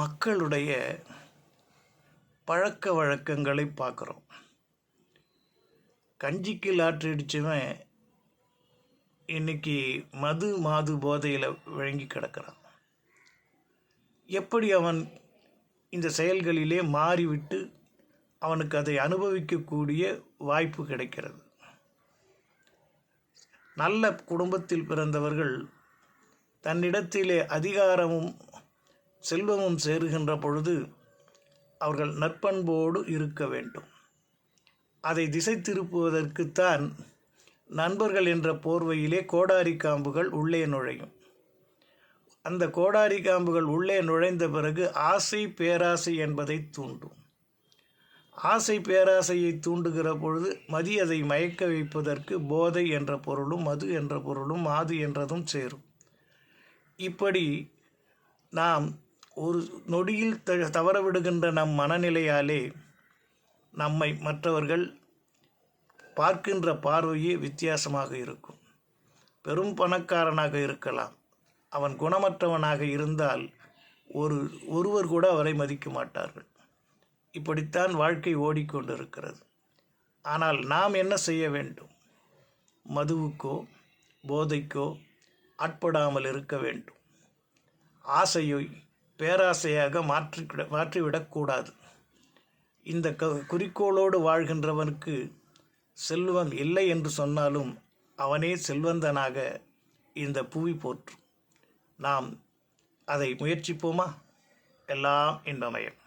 மக்களுடைய பழக்க வழக்கங்களை பார்க்குறோம். கஞ்சிக்கு லாட்ரி அடித்தவன் இன்னைக்கு மாது போதையில் விளங்கி கிடக்கிறான். எப்படி அவன் இந்த செயல்களிலே மாறிவிட்டு அவனுக்கு அதை அனுபவிக்கக்கூடிய வாய்ப்பு கிடைக்கிறது. நல்ல குடும்பத்தில் பிறந்தவர்கள் தன்னிடத்திலே அதிகாரமும் செல்வமும் சேருகின்ற பொழுது அவர்கள் நற்பண்போடு இருக்க வேண்டும். அதை திசை திருப்புவதற்குத்தான் நண்பர்கள் என்ற போர்வையிலே கோடாரி காம்புகள் உள்ளே நுழையும். அந்த கோடாரி காம்புகள் உள்ளே நுழைந்த பிறகு ஆசை பேராசை என்பதை தூண்டும். ஆசை பேராசையை தூண்டுகிற பொழுது மதி அதை மயக்க வைப்பதற்கு போதை என்ற பொருளும் மது என்ற பொருளும் மாது என்றதும் சேரும். இப்படி நாம் ஒரு நொடியில் தவறவிடுகின்ற நம் மனநிலையாலே நம்மை மற்றவர்கள் பார்க்கின்ற பார்வையே வித்தியாசமாக இருக்கும். பெரும் பணக்காரனாக இருக்கலாம், அவன் குணமற்றவனாக இருந்தால் ஒருவர் கூட அவரை மதிக்க மாட்டார்கள். இப்படித்தான் வாழ்க்கை ஓடிக்கொண்டிருக்கிறது. ஆனால் நாம் என்ன செய்ய வேண்டும்? மதுவுக்கோ போதைக்கோ ஆட்படாமல் இருக்க வேண்டும். ஆசையை பேராசையாக மாற்றிவிடக்கூடாது. இந்த குறிக்கோளோடு வாழ்கின்றவனுக்கு செல்வம் இல்லை என்று சொன்னாலும் அவனே செல்வந்தனாக இந்த புவி போற்றும். நாம் அதை முயற்சிப்போமா? எல்லாம் இன்பமயம்.